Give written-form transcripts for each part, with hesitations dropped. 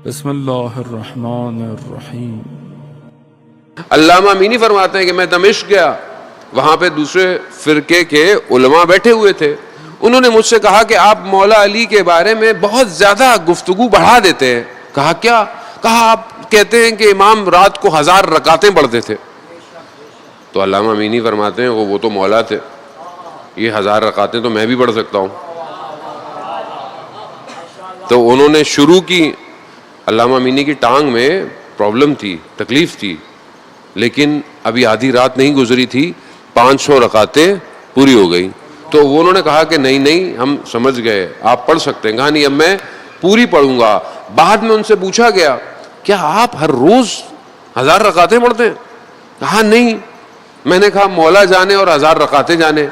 بسم اللہ الرحمن الرحیم۔ علامہ امینی فرماتے ہیں کہ میں دمشق گیا، وہاں پہ دوسرے فرقے کے علماء بیٹھے ہوئے تھے، انہوں نے مجھ سے کہا کہ آپ مولا علی کے بارے میں بہت زیادہ گفتگو بڑھا دیتے ہیں۔ کہا کیا؟ کہا آپ کہتے ہیں کہ امام رات کو 1000 رکعتیں پڑھتے تھے۔ تو علامہ امینی فرماتے ہیں وہ تو مولا تھے، یہ 1000 رکعتیں تو میں بھی پڑھ سکتا ہوں۔ تو انہوں نے شروع کی، علامہ امینی کی ٹانگ میں پرابلم تھی، تکلیف تھی، لیکن ابھی آدھی رات نہیں گزری تھی، 500 رکعتیں پوری ہو گئی۔ تو انہوں نے کہا کہ نہیں ہم سمجھ گئے، آپ پڑھ سکتے ہیں۔ کہا نہیں، اب میں پوری پڑھوں گا۔ بعد میں ان سے پوچھا گیا کیا آپ ہر روز 1000 رکعتیں پڑھتے ہیں؟ کہا نہیں۔ میں نے کہا مولا جانے اور 1000 رکعتیں جانے۔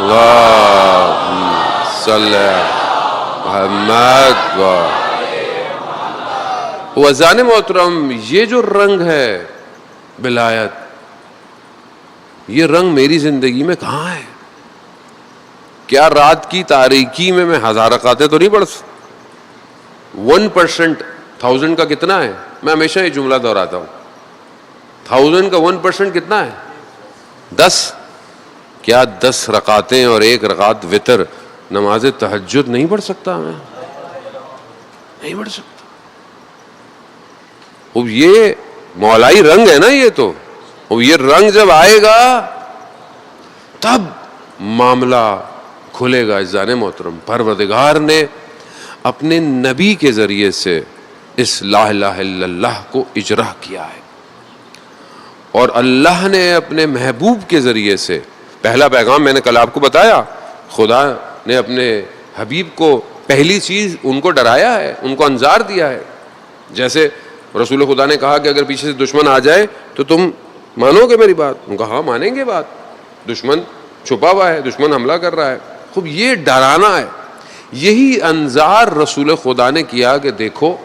اللہم صلی محمد وزان محترم، یہ جو رنگ ہے ولایت، یہ رنگ میری زندگی میں کہاں ہے؟ کیا رات کی تاریکی میں 1000 رکعتیں تو نہیں پڑھ سکتا؟ 1% 1000 کا کتنا ہے؟ میں ہمیشہ یہ جملہ دہراتا ہوں، 1000 کا 1% کتنا ہے؟ 10۔ کیا 10 رکعتیں اور 1 رکعت وتر نماز تہجد نہیں پڑھ سکتا؟ میں نہیں پڑھ سکتا۔ اب یہ مولائی رنگ ہے نا، یہ تو اب یہ رنگ جب آئے گا تب معاملہ کھلے گا۔ عزیزان محترم، پروردگار نے اپنے نبی کے ذریعے سے اس لا الہ الا اللہ کو اجرا کیا ہے، اور اللہ نے اپنے محبوب کے ذریعے سے پہلا پیغام، میں نے کل آپ کو بتایا، خدا نے اپنے حبیب کو پہلی چیز ان کو ڈرایا ہے، ان کو انذار دیا ہے۔ جیسے رسول خدا نے کہا کہ اگر پیچھے سے دشمن آ جائے تو تم مانو گے میری بات؟ ان کا ہاں مانیں گے بات، دشمن چھپا ہوا ہے، دشمن حملہ کر رہا ہے۔ خوب یہ ڈرانا ہے، یہی انذار رسول خدا نے کیا کہ دیکھو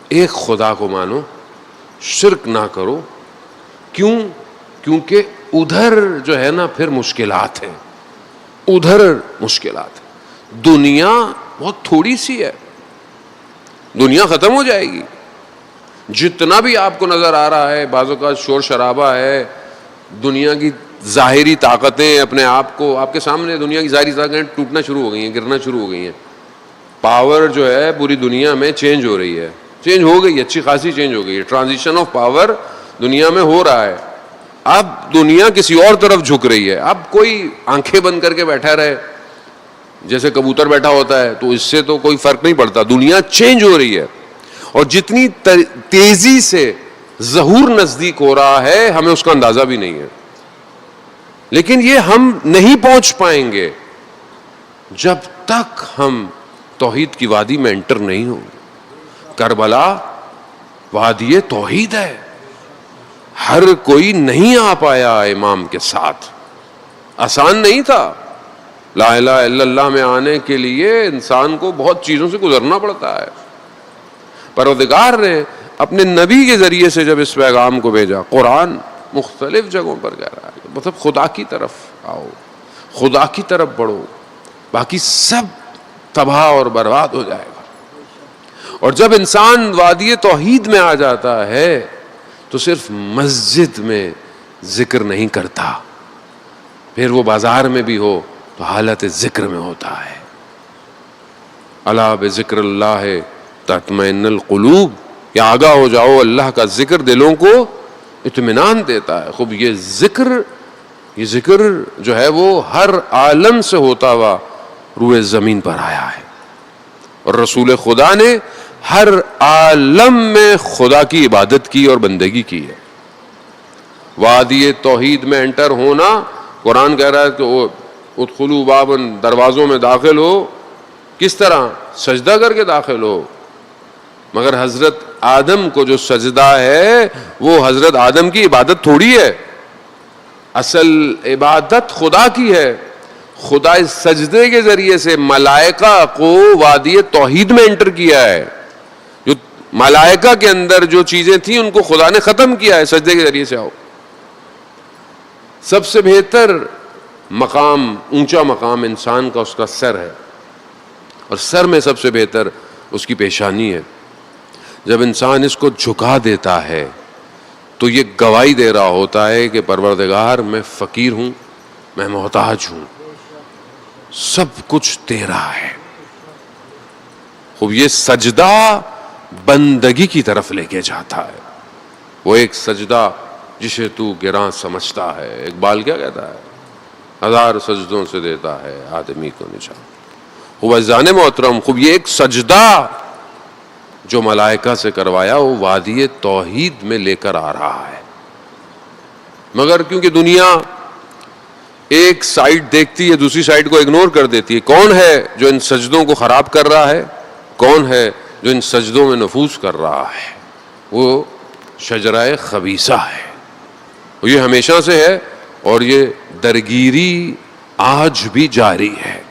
ایک خدا کو مانو، شرک نہ کرو۔ کیوں؟ کیونکہ ادھر جو ہے نا پھر مشکلات ہیں، ادھر مشکلات ہیں۔ دنیا بہت تھوڑی سی ہے، دنیا ختم ہو جائے گی۔ جتنا بھی آپ کو نظر آ رہا ہے، بعض اوقات شور شرابہ ہے، دنیا کی ظاہری طاقتیں اپنے آپ کو، آپ کے سامنے دنیا کی ظاہری طاقتیں ٹوٹنا شروع ہو گئی ہیں، گرنا شروع ہو گئی ہیں۔ پاور جو ہے پوری دنیا میں چینج ہو رہی ہے، چینج ہو گئی، اچھی خاصی چینج ہو گئی ہے۔ ٹرانزیشن آف پاور دنیا میں ہو رہا ہے۔ اب دنیا کسی اور طرف جھک رہی ہے۔ اب کوئی آنکھیں بند کر کے بیٹھا رہے جیسے کبوتر بیٹھا ہوتا ہے تو اس سے تو کوئی فرق نہیں پڑتا۔ دنیا چینج ہو رہی ہے، اور جتنی تیزی سے ظہور نزدیک ہو رہا ہے ہمیں اس کا اندازہ بھی نہیں ہے۔ لیکن یہ ہم نہیں پہنچ پائیں گے جب تک ہم توحید کی وادی میں انٹر نہیں ہوں گے۔ کربلا وادی توحید ہے، ہر کوئی نہیں آ پایا امام کے ساتھ، آسان نہیں تھا۔ لا الہ الا اللہ میں آنے کے لیے انسان کو بہت چیزوں سے گزرنا پڑتا ہے۔ پروردگار نے اپنے نبی کے ذریعے سے جب اس پیغام کو بھیجا، قرآن مختلف جگہوں پر کہہ رہا ہے مطلب خدا کی طرف آؤ، خدا کی طرف بڑھو، باقی سب تباہ اور برباد ہو جائے گا۔ اور جب انسان وادی توحید میں آ جاتا ہے تو صرف مسجد میں ذکر نہیں کرتا، پھر وہ بازار میں بھی ہو تو حالت ذکر میں ہوتا ہے۔ الا بذکر اللہ تطمئن القلوب، یا آگاہ ہو جاؤ، اللہ کا ذکر دلوں کو اطمینان دیتا ہے۔ خوب یہ ذکر جو ہے وہ ہر عالم سے ہوتا ہوا روئے زمین پر آیا ہے، اور رسول خدا نے ہر عالم میں خدا کی عبادت کی اور بندگی کی ہے۔ وادی توحید میں انٹر ہونا، قرآن کہہ رہا ہے کہ ادخلوا بابا، دروازوں میں داخل ہو، کس طرح؟ سجدہ کر کے داخل ہو۔ مگر حضرت آدم کو جو سجدہ ہے وہ حضرت آدم کی عبادت تھوڑی ہے، اصل عبادت خدا کی ہے۔ خدا اس سجدے کے ذریعے سے ملائکہ کو وادی توحید میں انٹر کیا ہے۔ جو ملائکہ کے اندر جو چیزیں تھیں ان کو خدا نے ختم کیا ہے، سجدے کے ذریعے سے آؤ۔ سب سے بہتر مقام، اونچا مقام انسان کا اس کا سر ہے، اور سر میں سب سے بہتر اس کی پیشانی ہے. جب انسان اس کو جھکا دیتا ہے تو یہ گواہی دے رہا ہوتا ہے کہ پروردگار میں فقیر ہوں، میں محتاج ہوں، سب کچھ تیرا ہے. خوب یہ سجدہ بندگی کی طرف لے کے جاتا ہے. وہ ایک سجدہ جسے تو گراں سمجھتا ہے. اقبال کیا کہتا ہے؟ 1000 سجدوں سے دیتا ہے آدمی کو نشان. خوب عزیزان محترم، خوب یہ ایک سجدہ جو ملائکہ سے کروایا وہ وادی توحید میں لے کر آ رہا ہے. مگر کیونکہ دنیا ایک سائیڈ دیکھتی ہے، دوسری سائیڈ کو اگنور کر دیتی ہے. کون ہے جو ان سجدوں کو خراب کر رہا ہے؟ کون ہے جو ان سجدوں میں نفوذ کر رہا ہے؟ وہ شجرہ خبیثہ ہے. یہ ہمیشہ سے ہے اور یہ درگیری آج بھی جاری ہے.